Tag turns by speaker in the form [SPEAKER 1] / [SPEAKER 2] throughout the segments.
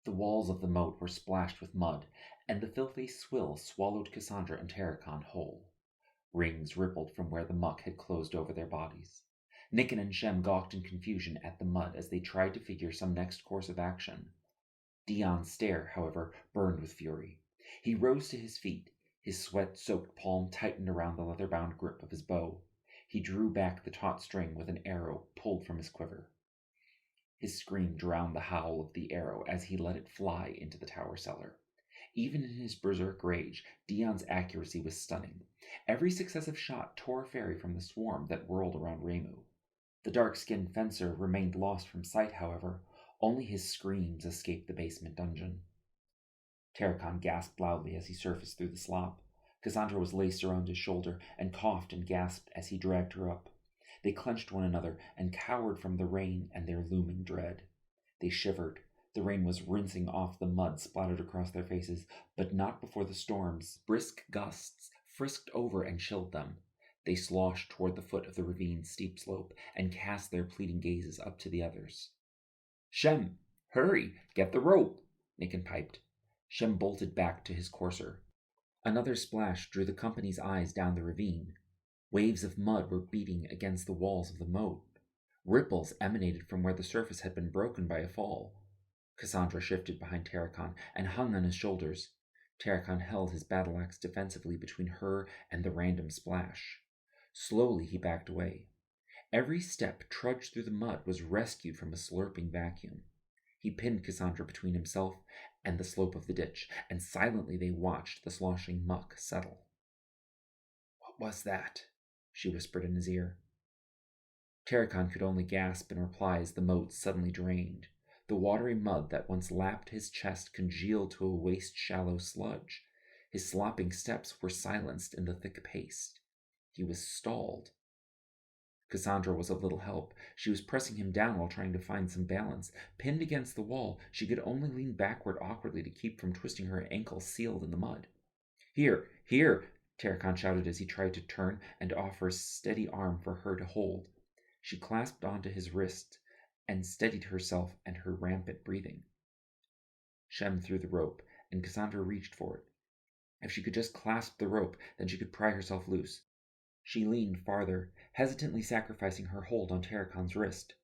[SPEAKER 1] The walls of the moat were splashed with mud, and the filthy swill swallowed Cassandra and Terracon whole. Rings rippled from where the muck had closed over their bodies. Nicken and Shem gawked in confusion at the mud as they tried to figure some next course of action. Dion's stare, however, burned with fury. He rose to his feet, his sweat-soaked palm tightened around the leather-bound grip of his bow. He drew back the taut string with an arrow pulled from his quiver. His scream drowned the howl of the arrow as he let it fly into the tower cellar. Even in his berserk rage, Dion's accuracy was stunning. Every successive shot tore a fairy from the swarm that whirled around Ramu. The dark-skinned fencer remained lost from sight, however. Only his screams escaped the basement dungeon. Terracon gasped loudly as he surfaced through the slop. Cassandra was laced around his shoulder and coughed and gasped as he dragged her up. They clenched one another and cowered from the rain and their looming dread. They shivered. The rain was rinsing off the mud splattered across their faces, but not before the storm's brisk gusts frisked over and chilled them. They sloshed toward the foot of the ravine's steep slope and cast their pleading gazes up to the others. "Shem, hurry, get the rope," Nicken piped. Shem bolted back to his courser. Another splash drew the company's eyes down the ravine. Waves of mud were beating against the walls of the moat. Ripples emanated from where the surface had been broken by a fall. Cassandra shifted behind Terracon and hung on his shoulders. Terracon held his battle axe defensively between her and the random splash. Slowly he backed away. Every step trudged through the mud was rescued from a slurping vacuum. He pinned Cassandra between himself and the slope of the ditch, and silently they watched the sloshing muck settle. "What was that?" she whispered in his ear. Terracon could only gasp in reply as the moat suddenly drained. The watery mud that once lapped his chest congealed to a waist-shallow sludge. His slopping steps were silenced in the thick paste. He was stalled. Cassandra was of little help. She was pressing him down while trying to find some balance. Pinned against the wall, she could only lean backward awkwardly to keep from twisting her ankle sealed in the mud. "Here, here!" Terracon shouted as he tried to turn and offer a steady arm for her to hold. She clasped onto his wrist and steadied herself and her rampant breathing. Shem threw the rope, and Cassandra reached for it. If she could just clasp the rope, then she could pry herself loose. She leaned farther, hesitantly sacrificing her hold on Terracon's wrist.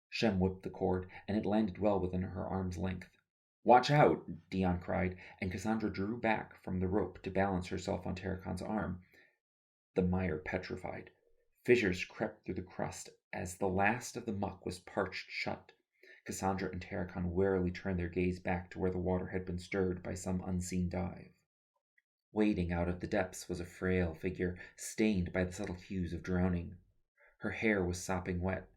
[SPEAKER 1] Shem whipped the cord, and it landed well within her arm's length. "Watch out!" Dion cried, and Cassandra drew back from the rope to balance herself on Terracon's arm. The mire petrified. Fissures crept through the crust as the last of the muck was parched shut. Cassandra and Terracon warily turned their gaze back to where the water had been stirred by some unseen dive. Wading out of the depths was a frail figure, stained by the subtle hues of drowning. Her hair was sopping wet.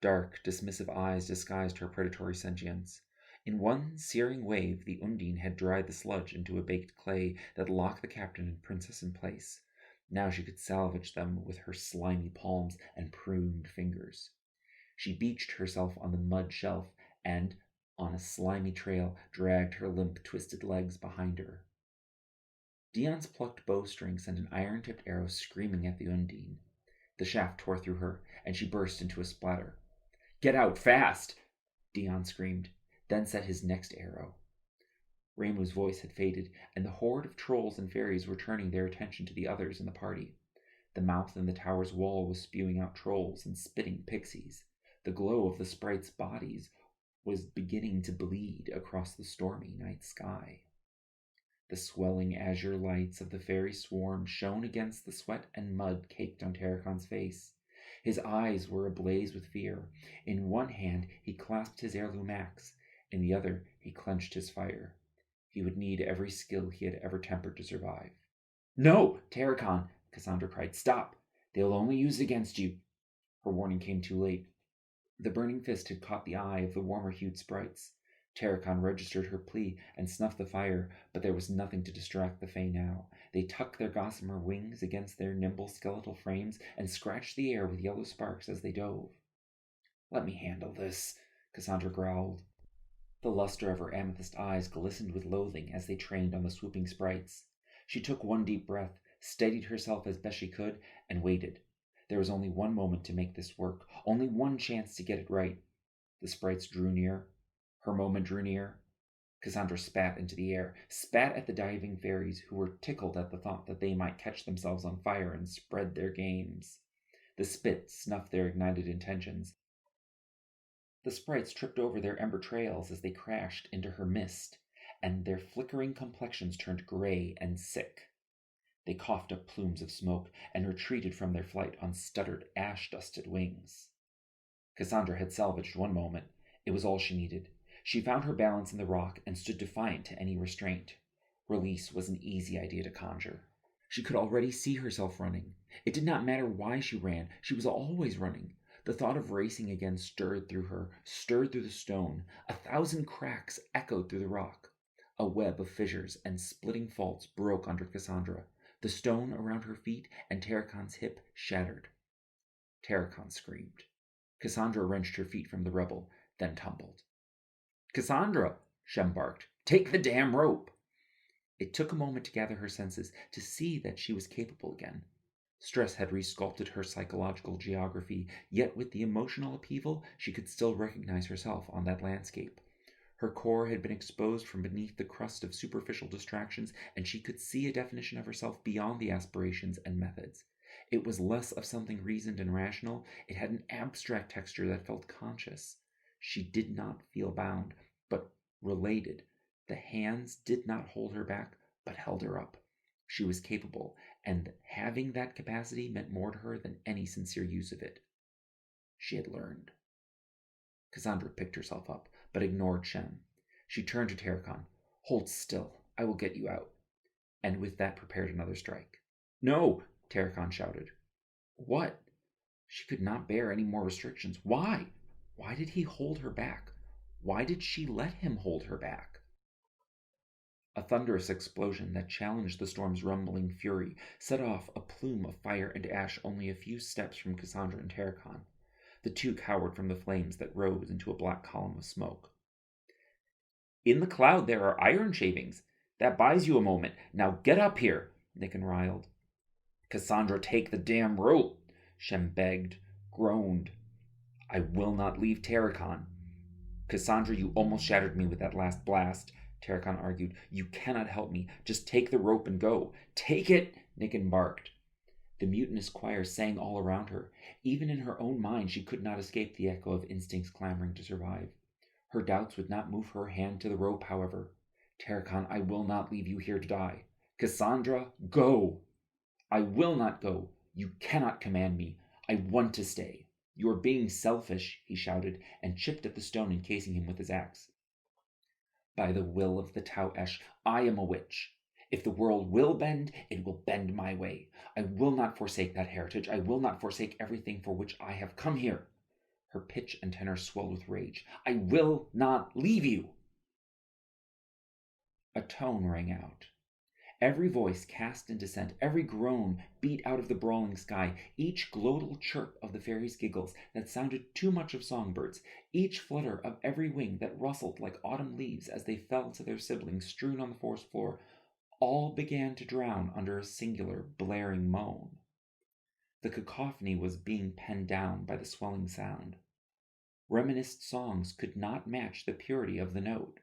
[SPEAKER 1] Dark, dismissive eyes disguised her predatory sentience. In one searing wave, the Undine had dried the sludge into a baked clay that locked the captain and princess in place. Now she could salvage them with her slimy palms and pruned fingers. She beached herself on the mud shelf and, on a slimy trail, dragged her limp, twisted legs behind her. Dion's plucked bowstring sent an iron-tipped arrow screaming at the Undine. The shaft tore through her, and she burst into a splatter. "Get out, fast!" Dion screamed, then set his next arrow. Ramu's voice had faded, and the horde of trolls and fairies were turning their attention to the others in the party. The mouth in the tower's wall was spewing out trolls and spitting pixies. The glow of the sprites' bodies was beginning to bleed across the stormy night sky. The swelling azure lights of the fairy swarm shone against the sweat and mud caked on Terracon's face. His eyes were ablaze with fear. In one hand he clasped his heirloom axe, in the other he clenched his fire. He would need every skill he had ever tempered to survive. "No, Terracon!" Cassandra cried. "Stop! They'll only use it against you." Her warning came too late. The burning fist had caught the eye of the warmer-hued sprites. Terracon registered her plea and snuffed the fire, but there was nothing to distract the Fae now. They tucked their gossamer wings against their nimble skeletal frames and scratched the air with yellow sparks as they dove. "Let me handle this," Cassandra growled. The luster of her amethyst eyes glistened with loathing as they trained on the swooping sprites. She took one deep breath, steadied herself as best she could, and waited. There was only one moment to make this work, only one chance to get it right. The sprites drew near. Her moment drew near. Cassandra spat into the air, spat at the diving fairies who were tickled at the thought that they might catch themselves on fire and spread their games. The spit snuffed their ignited intentions. The sprites tripped over their ember trails as they crashed into her mist, and their flickering complexions turned gray and sick. They coughed up plumes of smoke and retreated from their flight on stuttered, ash-dusted wings. Cassandra had salvaged one moment. It was all she needed. She found her balance in the rock and stood defiant to any restraint. Release was an easy idea to conjure. She could already see herself running. It did not matter why she ran. She was always running. The thought of racing again stirred through her, stirred through the stone. 1,000 cracks echoed through the rock. A web of fissures and splitting faults broke under Cassandra. The stone around her feet and Tarakon's hip shattered. Tarakon screamed. Cassandra wrenched her feet from the rubble, then tumbled. "Cassandra!" Shem barked. "Take the damn rope!" It took a moment to gather her senses, to see that she was capable again. Stress had resculpted her psychological geography, yet with the emotional upheaval, she could still recognize herself on that landscape. Her core had been exposed from beneath the crust of superficial distractions, and she could see a definition of herself beyond the aspirations and methods. It was less of something reasoned and rational. It had an abstract texture that felt conscious. She did not feel bound, but related. The hands did not hold her back, but held her up. She was capable, and having that capacity meant more to her than any sincere use of it. She had learned. Cassandra picked herself up, but ignored Shem. She turned to Tarakon. "Hold still. I will get you out." And with that prepared another strike. "No!" Tarakon shouted. What? She could not bear any more restrictions. Why? Why did he hold her back? Why did she let him hold her back? A thunderous explosion that challenged the storm's rumbling fury set off a plume of fire and ash only a few steps from Cassandra and Tarakon. The two cowered from the flames that rose into a black column of smoke. "In the cloud there are iron shavings. That buys you a moment. Now get up here," Nikken riled. "Cassandra, take the damn rope," Shem begged, groaned. "I will not leave Tarakon." "Cassandra, you almost shattered me with that last blast," Tarakon argued. "You cannot help me. Just take the rope and go." "Take it!" Nikken barked. The mutinous choir sang all around her. Even in her own mind she could not escape the echo of instincts clamoring to survive. Her doubts would not move her hand to the rope, however. "Tarakon, I will not leave you here to die." "Cassandra, go!" "I will not go. You cannot command me. I want to stay." "You are being selfish," he shouted, and chipped at the stone encasing him with his axe. "By the will of the Tau Esh, I am a witch. If the world will bend, it will bend my way. I will not forsake that heritage. I will not forsake everything for which I have come here." Her pitch and tenor swelled with rage. "I will not leave you." A tone rang out. Every voice cast in dissent, every groan beat out of the brawling sky, each glottal chirp of the fairies' giggles that sounded too much of songbirds, each flutter of every wing that rustled like autumn leaves as they fell to their siblings strewn on the forest floor, all began to drown under a singular, blaring moan. The cacophony was being penned down by the swelling sound. Reminisced songs could not match the purity of the note.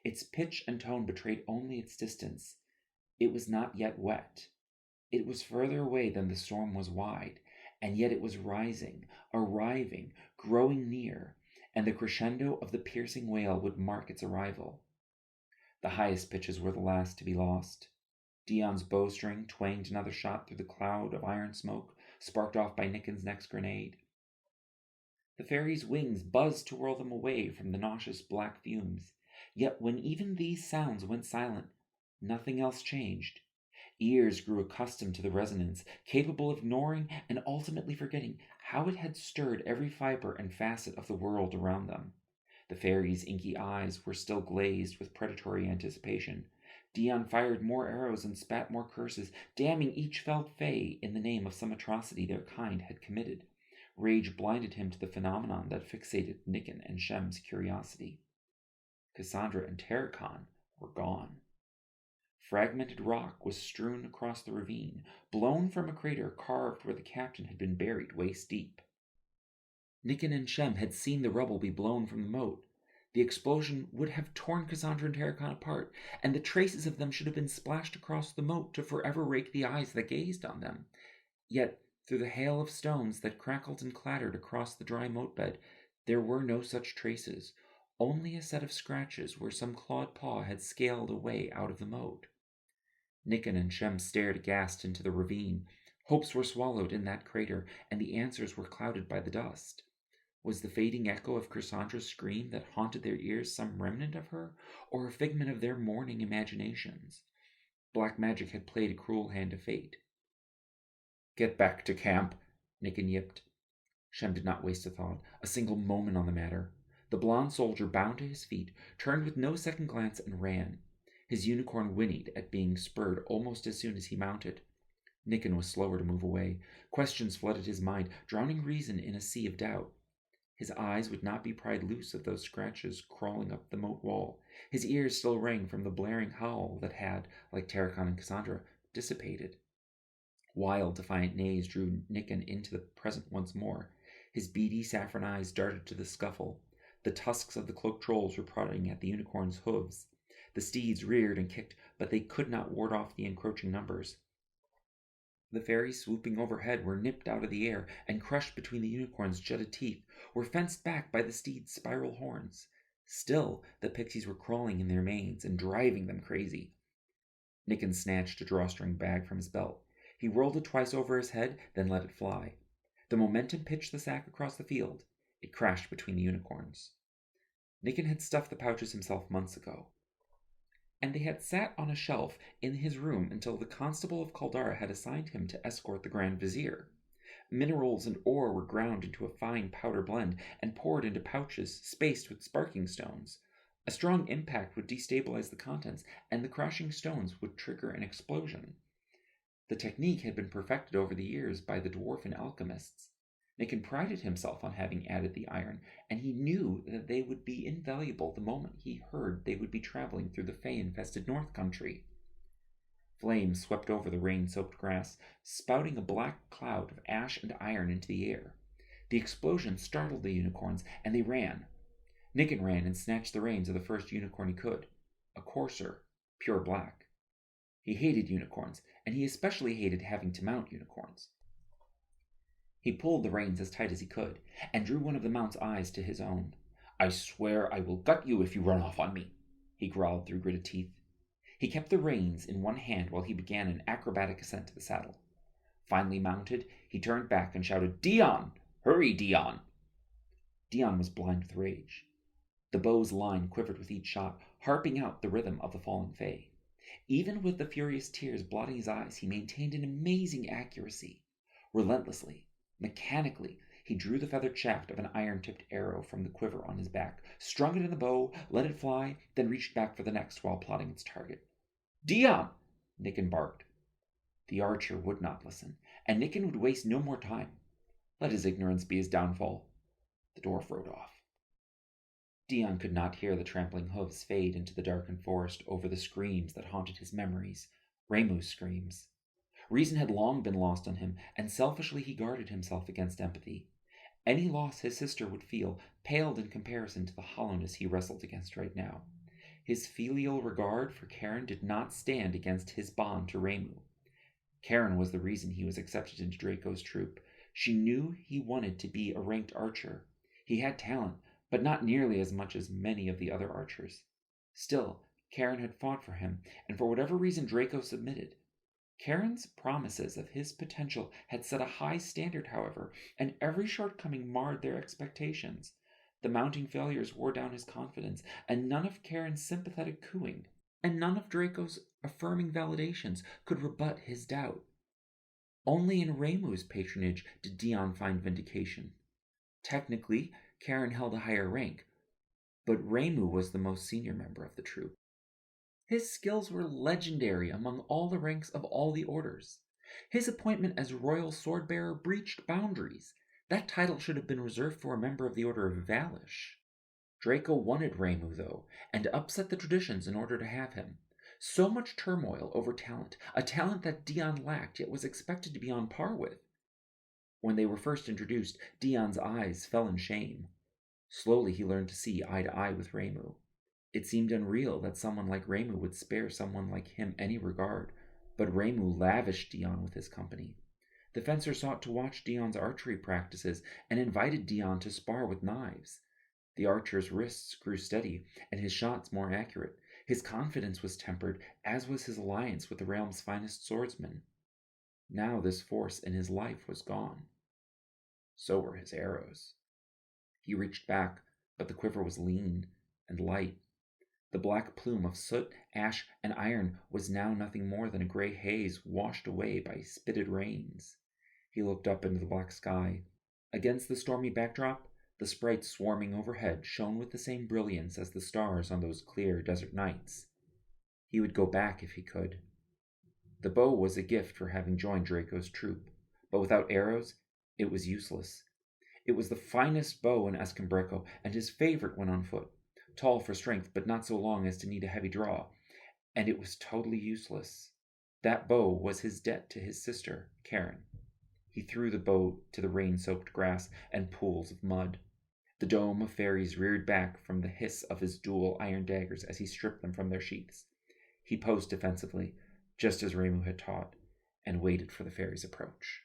[SPEAKER 1] Its pitch and tone betrayed only its distance. It was not yet wet. It was further away than the storm was wide, and yet it was rising, arriving, growing near, and the crescendo of the piercing wail would mark its arrival. The highest pitches were the last to be lost. Dion's bowstring twanged another shot through the cloud of iron smoke, sparked off by Nikken's next grenade. The fairies' wings buzzed to whirl them away from the nauseous black fumes. Yet when even these sounds went silent, nothing else changed. Ears grew accustomed to the resonance, capable of ignoring and ultimately forgetting how it had stirred every fiber and facet of the world around them. The fairies' inky eyes were still glazed with predatory anticipation. Dion fired more arrows and spat more curses, damning each felled fae in the name of some atrocity their kind had committed. Rage blinded him to the phenomenon that fixated Nikken and Shem's curiosity. Cassandra and Tarakon were gone. Fragmented rock was strewn across the ravine, blown from a crater carved where the captain had been buried waist deep. Nikken and Shem had seen the rubble be blown from the moat. The explosion would have torn Cassandra and Terracon apart, and the traces of them should have been splashed across the moat to forever rake the eyes that gazed on them. Yet, through the hail of stones that crackled and clattered across the dry moat bed, there were no such traces, only a set of scratches where some clawed paw had scaled a way out of the moat. Nicken and Shem stared aghast into the ravine. Hopes were swallowed in that crater, and the answers were clouded by the dust. Was the fading echo of Cassandra's scream that haunted their ears some remnant of her, or a figment of their mourning imaginations? Black magic had played a cruel hand of fate. "Get back to camp," Nicken yipped. Shem did not waste a thought, a single moment on the matter. The blond soldier bounded to his feet, turned with no second glance, and ran. His unicorn whinnied at being spurred almost as soon as he mounted. Nicken was slower to move away. Questions flooded his mind, drowning reason in a sea of doubt. His eyes would not be pried loose of those scratches crawling up the moat wall. His ears still rang from the blaring howl that had, like Terracon and Cassandra, dissipated. Wild, defiant neighs drew Nicken into the present once more. His beady saffron eyes darted to the scuffle. The tusks of the cloaked trolls were prodding at the unicorn's hooves. The steeds reared and kicked, but they could not ward off the encroaching numbers. The fairies swooping overhead were nipped out of the air and crushed between the unicorn's jutted teeth, were fenced back by the steeds' spiral horns. Still, the pixies were crawling in their manes and driving them crazy. Nicken snatched a drawstring bag from his belt. He whirled it twice over his head, then let it fly. The momentum pitched the sack across the field. It crashed between the unicorns. Nicken had stuffed the pouches himself months ago, and they had sat on a shelf in his room until the Constable of Caldara had assigned him to escort the Grand Vizier. Minerals and ore were ground into a fine powder blend and poured into pouches spaced with sparking stones. A strong impact would destabilize the contents, and the crashing stones would trigger an explosion. The technique had been perfected over the years by the dwarfen alchemists. Nicken prided himself on having added the iron, and he knew that they would be invaluable the moment he heard they would be traveling through the fey-infested North Country. Flames swept over the rain-soaked grass, spouting a black cloud of ash and iron into the air. The explosion startled the unicorns, and they ran. Nicken ran and snatched the reins of the first unicorn he could, a courser, pure black. He hated unicorns, and he especially hated having to mount unicorns. He pulled the reins as tight as he could, and drew one of the mount's eyes to his own. "I swear I will gut you if you run off on me," he growled through gritted teeth. He kept the reins in one hand while he began an acrobatic ascent to the saddle. Finally mounted, he turned back and shouted, "Dion! Hurry, Dion!" Dion was blind with rage. The bow's line quivered with each shot, harping out the rhythm of the falling Fae. Even with the furious tears blotting his eyes, he maintained an amazing accuracy. Relentlessly, mechanically, he drew the feathered shaft of an iron-tipped arrow from the quiver on his back, strung it in the bow, let it fly, then reached back for the next while plotting its target. "Dion!" Nicken barked. The archer would not listen, and Nicken would waste no more time. Let his ignorance be his downfall. The dwarf rode off. Dion could not hear the trampling hoofs fade into the darkened forest over the screams that haunted his memories, Ramu's screams. Reason had long been lost on him, and selfishly he guarded himself against empathy. Any loss his sister would feel paled in comparison to the hollowness he wrestled against right now. His filial regard for Karen did not stand against his bond to Ramu. Karen was the reason he was accepted into Draco's troop. She knew he wanted to be a ranked archer. He had talent, but not nearly as much as many of the other archers. Still, Karen had fought for him, and for whatever reason Draco submitted. Karen's promises of his potential had set a high standard, however, and every shortcoming marred their expectations. The mounting failures wore down his confidence, and none of Karen's sympathetic cooing, and none of Draco's affirming validations could rebut his doubt. Only in Ramu's patronage did Dion find vindication. Technically, Karen held a higher rank, but Ramu was the most senior member of the troop. His skills were legendary among all the ranks of all the orders. His appointment as royal sword-bearer breached boundaries. That title should have been reserved for a member of the Order of Valish. Draco wanted Ramu, though, and upset the traditions in order to have him. So much turmoil over talent, a talent that Dion lacked yet was expected to be on par with. When they were first introduced, Dion's eyes fell in shame. Slowly he learned to see eye to eye with Reimu. It seemed unreal that someone like Reimu would spare someone like him any regard, but Reimu lavished Dion with his company. The fencer sought to watch Dion's archery practices and invited Dion to spar with knives. The archer's wrists grew steady and his shots more accurate. His confidence was tempered, as was his alliance with the realm's finest swordsman. Now this force in his life was gone. So were his arrows. He reached back, but the quiver was lean and light. The black plume of soot, ash, and iron was now nothing more than a gray haze washed away by spitted rains. He looked up into the black sky. Against the stormy backdrop, the sprites swarming overhead shone with the same brilliance as the stars on those clear desert nights. He would go back if he could. The bow was a gift for having joined Draco's troop, but without arrows, it was useless. It was the finest bow in Escambreco, and his favorite when on foot, tall for strength, but not so long as to need a heavy draw, and it was totally useless. That bow was his debt to his sister, Karen. He threw the bow to the rain-soaked grass and pools of mud. The dome of fairies reared back from the hiss of his dual iron daggers as he stripped them from their sheaths. He posed defensively, just as Reimu had taught, and waited for the fairies' approach.